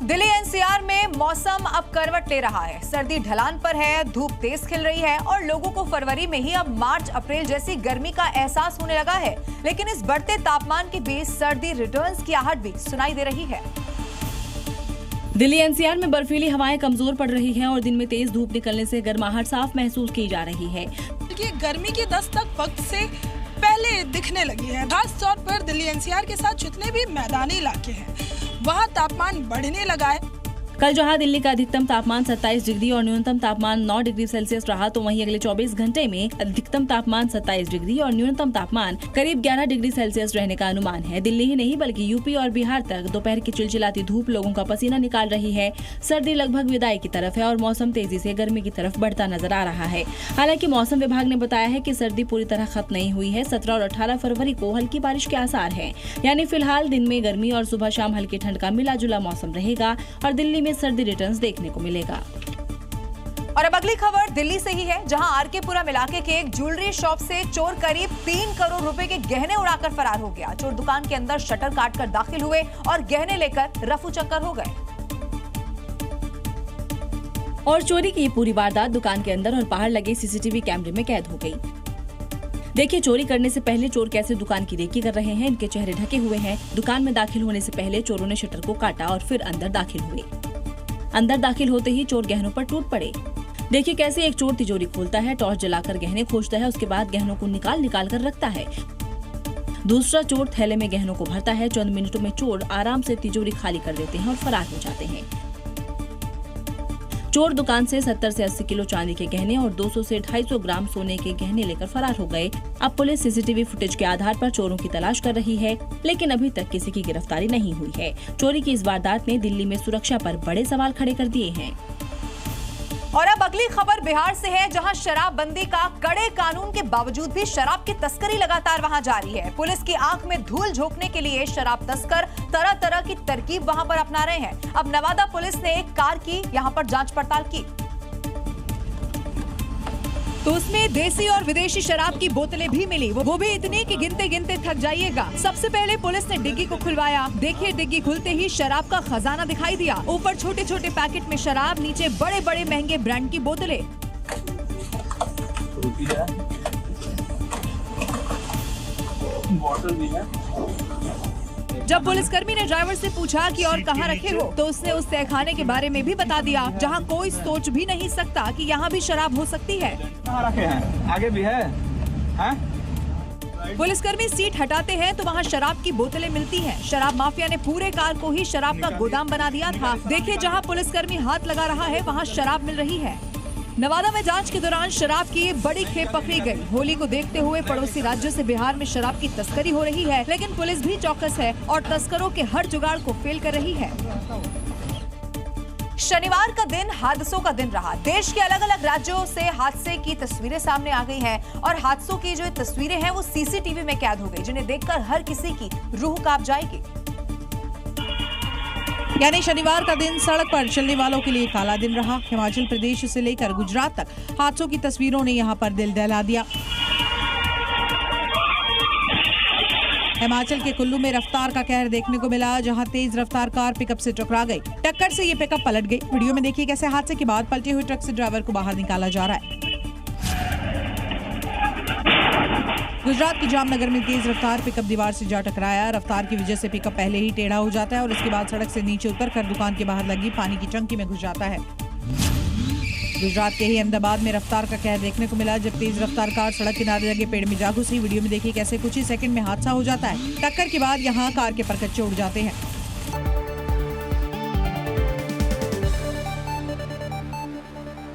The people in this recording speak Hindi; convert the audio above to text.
दिल्ली एनसीआर में मौसम अब करवट ले रहा है। सर्दी ढलान पर है, धूप तेज खिल रही है और लोगों को फरवरी में ही अब मार्च अप्रैल जैसी गर्मी का एहसास होने लगा है। लेकिन इस बढ़ते तापमान के बीच सर्दी रिटर्न्स की आहट भी सुनाई दे रही है। दिल्ली एनसीआर में बर्फीली हवाएं कमजोर पड़ रही हैं और दिन में तेज धूप निकलने से गर्माहट साफ महसूस की जा रही है। गर्मी की दस्तक वक्त से पहले दिखने लगी है। खास तौर पर दिल्ली एनसीआर के साथ जितने भी मैदानी इलाके हैं वहाँ तापमान बढ़ने लगा है। कल जहां दिल्ली का अधिकतम तापमान 27 डिग्री और न्यूनतम तापमान 9 डिग्री सेल्सियस रहा, तो वहीं अगले 24 घंटे में अधिकतम तापमान 27 डिग्री और न्यूनतम तापमान करीब 11 डिग्री सेल्सियस रहने का अनुमान है। दिल्ली ही नहीं बल्कि यूपी और बिहार तक दोपहर की चिलचिलाती धूप लोगों का पसीना निकाल रही है। सर्दी लगभग विदाई की तरफ है और मौसम तेजी से गर्मी की तरफ बढ़ता नजर आ रहा है। हालांकि मौसम विभाग ने बताया है कि सर्दी पूरी तरह खत्म नहीं हुई है। 17 और 18 फरवरी को हल्की बारिश के आसार हैं। यानी फिलहाल दिन में गर्मी और सुबह शाम हल्की ठंड का मिला जुला मौसम रहेगा और दिल्ली में सर्दी रिटर्न्स देखने को मिलेगा। और अब अगली खबर दिल्ली से ही है, जहां आरके पुरम इलाके के एक ज्वेलरी शॉप से चोर करीब 3 करोड़ रुपए के गहने उड़ाकर फरार हो गया। चोर दुकान के अंदर शटर काटकर दाखिल हुए और गहने लेकर रफू चक्कर हो गए। और चोरी की पूरी वारदात दुकान के अंदर और बाहर लगे सीसीटीवी कैमरे में कैद हो गई। देखिए, चोरी करने से पहले चोर कैसे दुकान की रेकी कर रहे हैं। इनके चेहरे ढके हुए हैं। दुकान में दाखिल होने से पहले चोरों ने शटर को काटा और फिर अंदर दाखिल हुए। अंदर दाखिल होते ही चोर गहनों पर टूट पड़े। देखिए कैसे एक चोर तिजोरी खोलता है, टॉर्च जलाकर गहने खोजता है, उसके बाद गहनों को निकाल कर रखता है। दूसरा चोर थैले में गहनों को भरता है। चंद मिनटों में चोर आराम से तिजोरी खाली कर देते हैं और फरार हो जाते हैं। चोर दुकान से 70 से 80 किलो चांदी के गहने और 200 से 250 ग्राम सोने के गहने लेकर फरार हो गए। अब पुलिस सीसीटीवी फुटेज के आधार पर चोरों की तलाश कर रही है, लेकिन अभी तक किसी की गिरफ्तारी नहीं हुई है। चोरी की इस वारदात ने दिल्ली में सुरक्षा पर बड़े सवाल खड़े कर दिए हैं। और अब अगली खबर बिहार से है, जहां शराबबंदी का कड़े कानून के बावजूद भी शराब की तस्करी लगातार वहां जारी है। पुलिस की आंख में धूल झोंकने के लिए शराब तस्कर तरह तरह की तरकीब वहां पर अपना रहे हैं। अब नवादा पुलिस ने एक कार की यहां पर जांच पड़ताल की, तो उसमें देसी और विदेशी शराब की बोतलें भी मिली, वो भी इतनी कि गिनते गिनते थक जाइएगा। सबसे पहले पुलिस ने डिग्गी को खुलवाया। देखिए, डिग्गी खुलते ही शराब का खजाना दिखाई दिया। ऊपर छोटे छोटे पैकेट में शराब, नीचे बड़े बड़े महंगे ब्रांड की बोतलें। बॉटल भी है। जब पुलिसकर्मी ने ड्राइवर से पूछा कि और कहाँ रखे हो, तो उसने उस तहखाने के बारे में भी बता दिया, जहाँ कोई सोच भी नहीं सकता कि यहाँ भी शराब हो सकती है। कहाँ रखे हैं? आगे भी है? पुलिसकर्मी सीट हटाते हैं तो वहाँ शराब की बोतलें मिलती हैं। शराब माफिया ने पूरे कार को ही शराब का गोदाम बना दिया था। देखिए, जहाँ पुलिसकर्मी हाथ लगा रहा है वहाँ शराब मिल रही है। नवादा में जांच के दौरान शराब की बड़ी खेप पकड़ी गई। होली को देखते हुए पड़ोसी राज्य से बिहार में शराब की तस्करी हो रही है, लेकिन पुलिस भी चौकस है और तस्करों के हर जुगाड़ को फेल कर रही है। शनिवार का दिन हादसों का दिन रहा। देश के अलग अलग राज्यों से हादसे की तस्वीरें सामने आ गई हैं और हादसों की जो तस्वीरें हैं वो सीसीटीवी में कैद हो गई, जिन्हें देखकर हर किसी की रूह कांप जाएगी। यानी शनिवार का दिन सड़क पर चलने वालों के लिए काला दिन रहा। हिमाचल प्रदेश से लेकर गुजरात तक हादसों की तस्वीरों ने यहां पर दिल दहला दिया। हिमाचल के कुल्लू में रफ्तार का कहर देखने को मिला, जहां तेज रफ्तार कार पिकअप से टकरा गई। टक्कर से ये पिकअप पलट गई। वीडियो में देखिए कैसे हादसे के बाद पलटे हुए ट्रक से ड्राइवर को बाहर निकाला जा रहा है। गुजरात के जामनगर में तेज रफ्तार पिकअप दीवार से जा टकराया। रफ्तार की वजह से पिकअप पहले ही टेढ़ा हो जाता है और इसके बाद सड़क से नीचे उतरकर दुकान के बाहर लगी पानी की टंकी में घुस जाता है। गुजरात के ही अहमदाबाद में रफ्तार का कहर देखने को मिला, जब तेज रफ्तार कार सड़क किनारे लगे पेड़ में जा घुसी। वीडियो में देखिए कैसे कुछ ही सेकंड में हादसा हो जाता है। टक्कर के बाद यहाँ कार के परखच्चे उड़ जाते हैं।